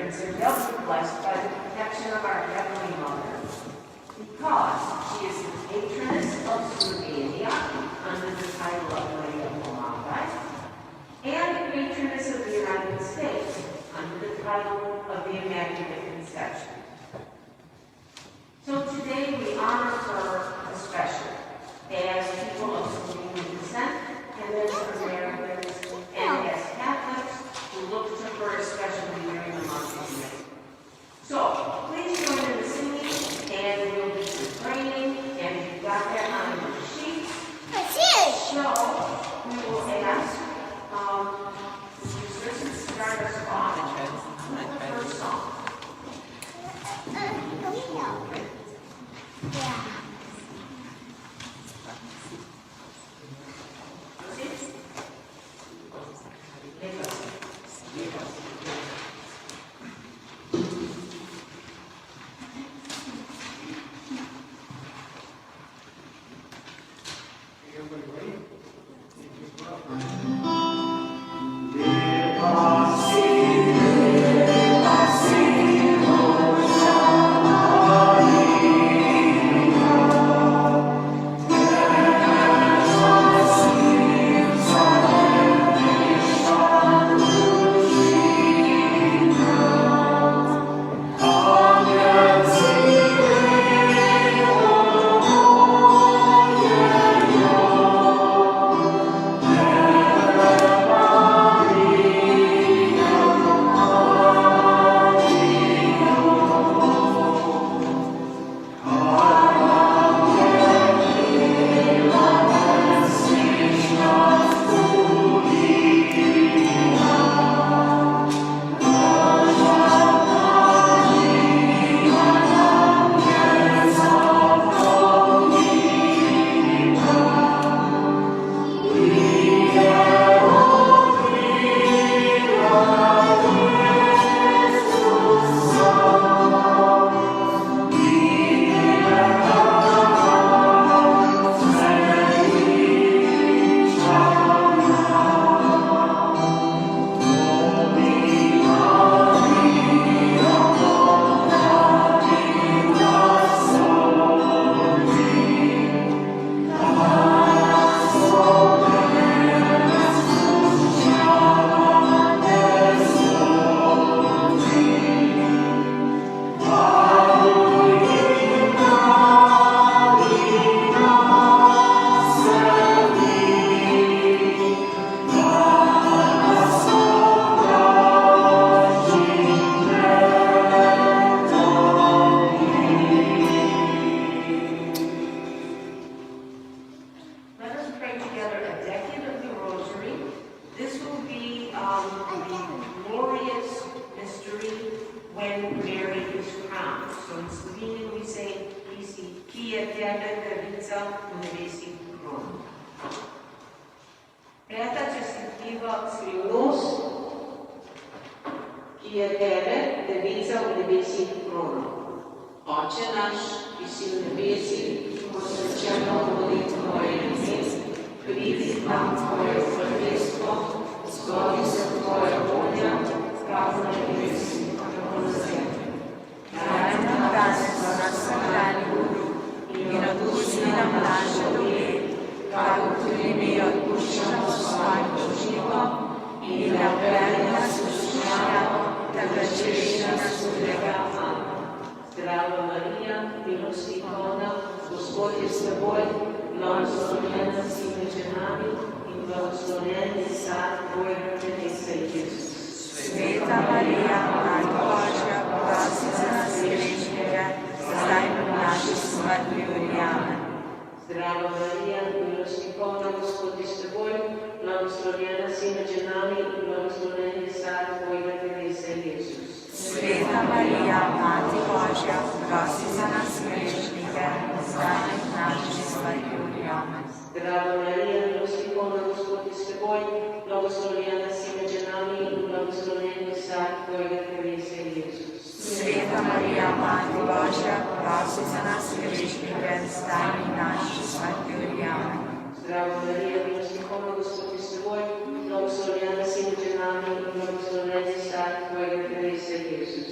parents are doubly blessed by the protection of our Heavenly Mother, because she is the patroness of Slovenia under the title of Maria Pomagaj, and the patroness of the United States under the title of the Immaculate Conception. So today we honor her especially as people of Slovenian descent, and as Americans, and as Catholics who look to her especially during the month of May. So please join in the singing, and we'll be praying, and if you've got that on your sheets. So we will ask the musicians to start us off with the first song. Sveta Marija, Mati Božja, prosi za nas grešnike, zdaj in naši smrti. Amen. Zdravo Marija, milosti polna, Gospod je s teboj, blagoslovljena si med ženami in blagoslovljen je sad tvojega telesa, Jezus.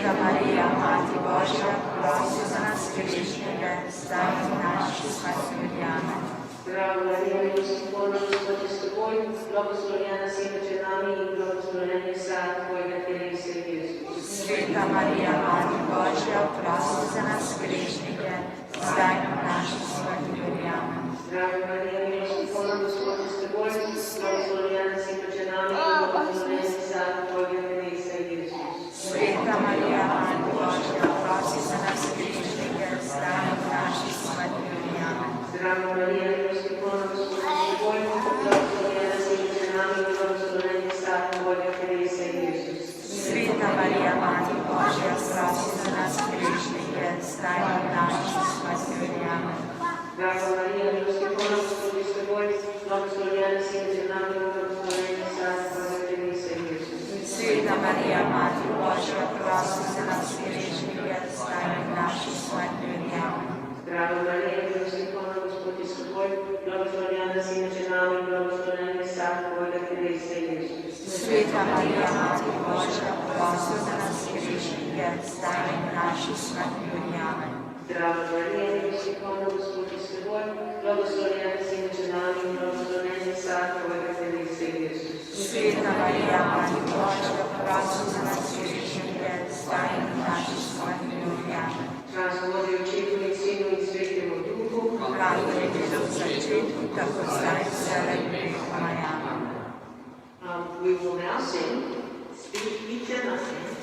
Sveta Marija, Mati Božja, prosi za nas grešnike, zdaj in v naši smrti. Amen. Zdravá Maria, milosť plná, Gospod je s tebou, blagoslovljena si među nami i blagoslovljen je sad tvojega telesa, Jezus. Sveta Marija, Mati Božja, prosi za nas grešnike, zdaj in v naši smrti. Amen. Zdravá Maria, milosť plná, Gospod je s tebou, blagoslovljena si među nami i blagoslovljen je sad tvojega telesa, Jezus. Sveta Marija, Mati Božja, prosi za nas grešnike, zdaj in v naši smrti. Amen. Zdravá Maria, milosť plná, Gospod je s tebou, blagoslovljena si među nami i blagoslovljen je sad tvojega telesa, Jezus. Sveta Marija, Mati Božja, prosi za nas grešnike, zdaj in v naši smrti. Amen. Zdravá Maria, milosť plná, Gospod je s tebou, blagoslovljena si među nami i blagoslovljen je sad tvojega telesa, Jezus. Sveta Marija, Mati Božja, prosi za nas grešnike, zdaj in v naši smrti. Amen. Zdravá Maria, milosť plná, Gospod je s tebou, blagoslovljena si među nami i blagoslovljen je sad tvojega telesa, Jezus. Sveta Marija, Mati Božja, prosi za nas grešnike, zdaj in v naši smrti. Amen. Zdravá Maria, milosť plná, Gospod je s tebou, blagoslovljena si među nami i blagoslovljen je sad tvojega telesa, Jezus. Sveta Marija, Mati Božja, prosi za nas grešnike, zdaj in v naši smrti. Amen. Gospodи, Očetu in Sinu in Svetemu Duhu, Kako je bilo v začetku, tako zdaj in vselej in vekoma. Amen. We will now sing, Speak Ye to Nothing.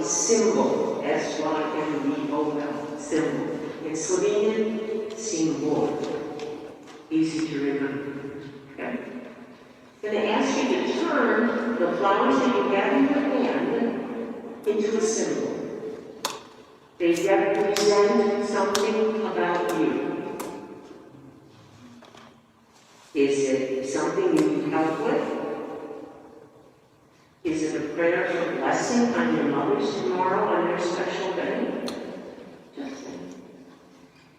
symbol, S-Y-M-B-O-L, symbol. In Slovenian, symbol. Easy to remember. Okay? I'm going to ask you to turn the flowers that you have in your hand into a symbol. They represent something about you. Is it something you need help with? Is it a prayer for blessing on your mothers tomorrow on their special day? Just think.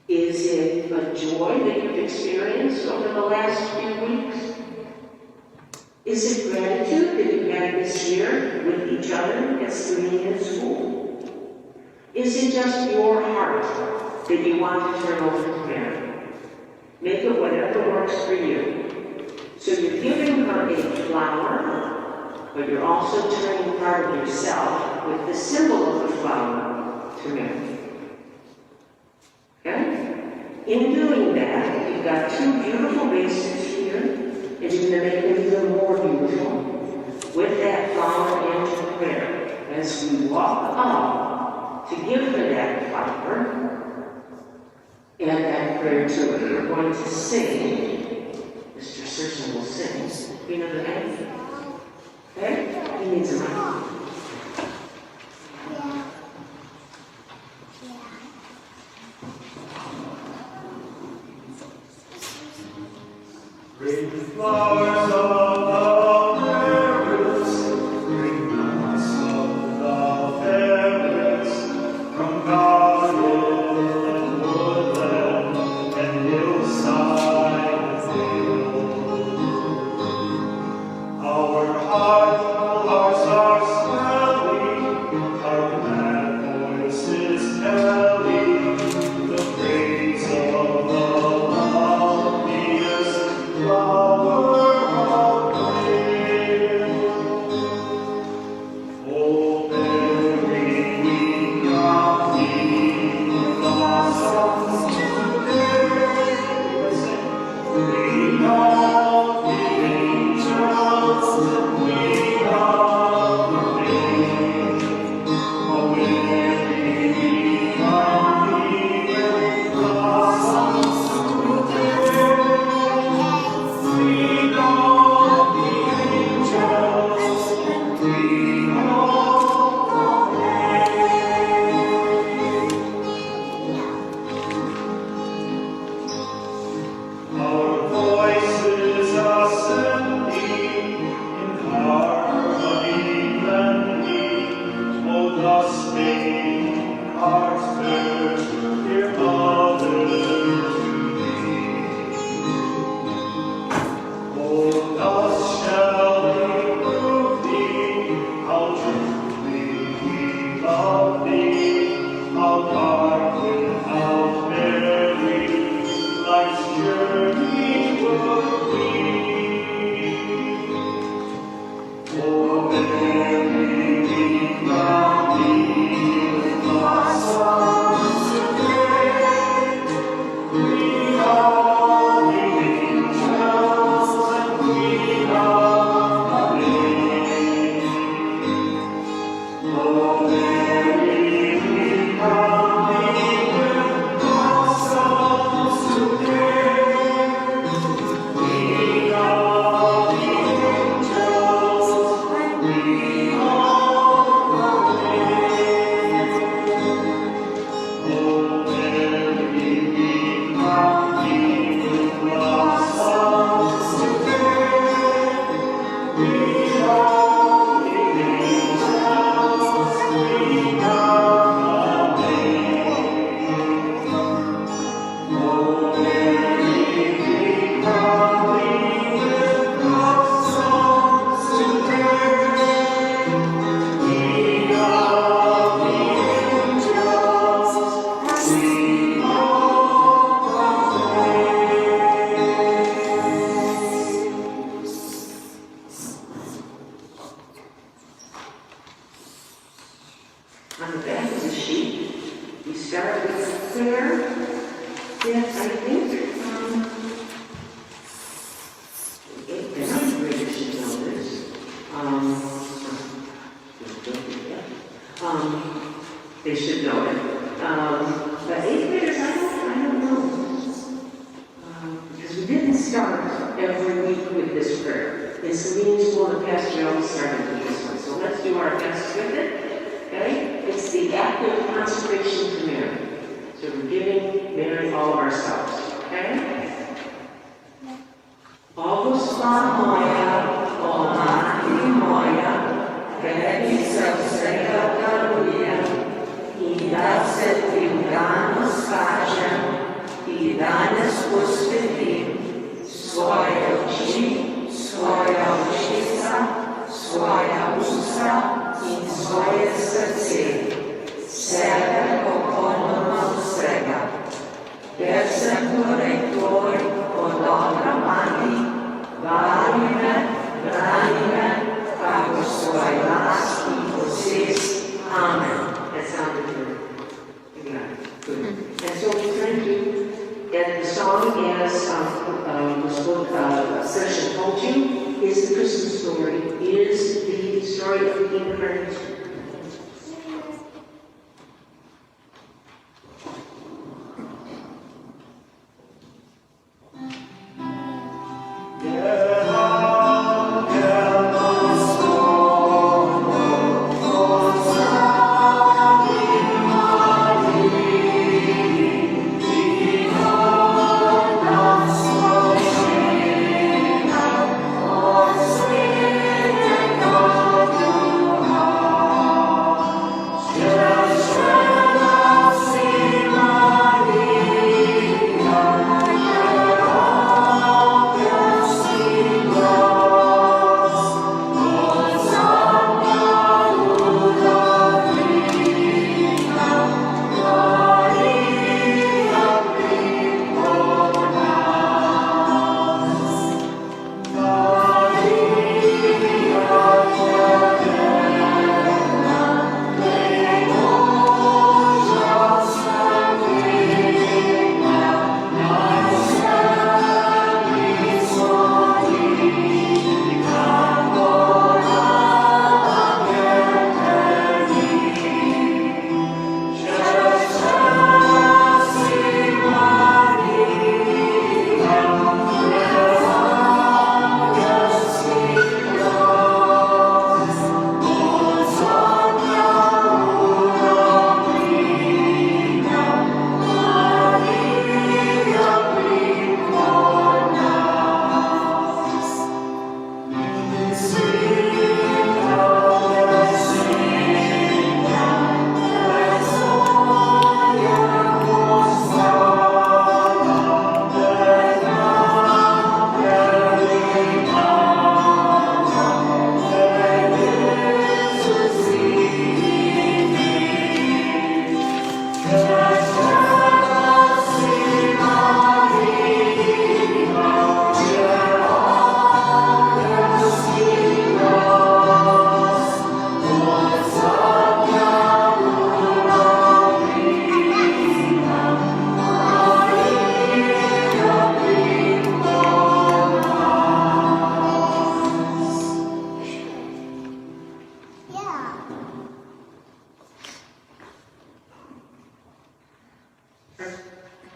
Is it a joy that you've experienced over the last few weeks? Is it gratitude that you had this year with each other at Slovenian school? Is it just your heart that you want to turn over to Mary? Make it whatever works for you. So you're giving her a flower, but you're also turning part of yourself with the symbol of the flower to Mary. Okay? In doing that, you've got two beautiful vases here, and you're going to make them even more beautiful with that flower and prayer. As we walk up to give her that flower and that prayer to her, we're going to sing. Mr. Serson will sing. You know the name? Okay? He needs a mic. Bring the flowers of the meadows, bring the nuts of the fairest, from garden and woodland and hillside and dale. Our hearts are swelling, our glad voices telling the praise of the loveliest flower of prayer. Oh, Mary, we come thee with blossoms today. We love the angels and we love the babe. Oh, Mary, we come thee with blossoms today. We love the angels and we love the babe. Our voices ascending in harmony blending, oh, thus make hearts bear, dear Mother, to thee. Oh, thus shall we prove thee, how truly we love thee, how dark without Mary life's journey would be. Oh, Mary, we crown thee with blossoms today. We love the angels and we love the babe. Oh, Mary, we crown thee with blossoms today. We love the angels and we love the babe. Oh, Mary, we crown thee with blossoms today. We love the angels and we love the babe. Oh, Mary, we crown thee with blossoms today. We love the angels and we love the On the back of the sheet, we start with a prayer that I think the ninth graders should know this. They should know it. But eighth graders, I don't know. Because we didn't start every week with this prayer. In Slovenian school in the past, we always started with this one. So let's do our best with it. Okay? It's the act of consecration to Mary. So we're giving Mary all of ourselves. Okay? Błogosław moja, o Matki moja, krepi srcega daruje, i da se ti dano skažem, i danes posvetim svoje oči Session told you is the Christmas story, is the story of the incarnation.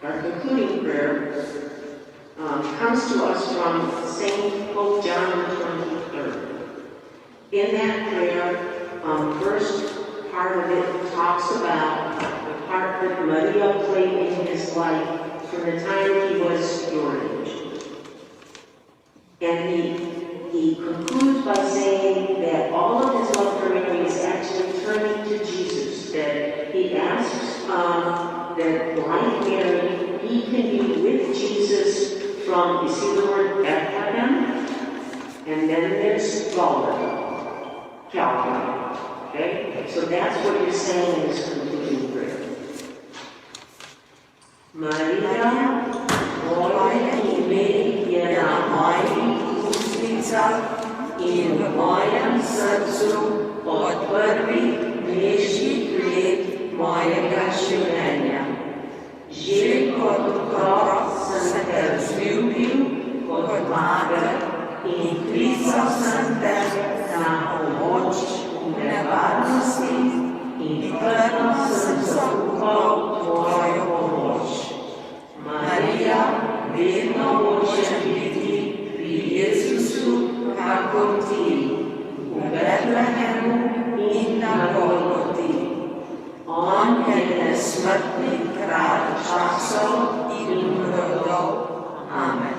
Our concluding prayer comes to us from St. Pope John XXIII. In that prayer, first part of it talks about the part that Maria played in his life from the time he was your age. And he concludes by saying that all of his love for Mary is actually turning to Jesus, that he asks that like Mary, he can be with Jesus from, you see the word Bethlehem? And then there's Golgotha, Calvary. Okay? So that's what you're saying in this concluding prayer. Maria, moje ime je na mojih ustnicah in v mojem srcu od prvih dnešnih let mojega življenja. Že kot otrok sem te vzljubil kot mater in klical sem te na pomoč v nevarnosti in trdno sem zaupal tvojo pomoč. Marija, vedno hočem biti pri Jezusu, kakor ti, v Betlehemu in na Golgoti. On je nesmrtni kralj časov in rodov. Amen.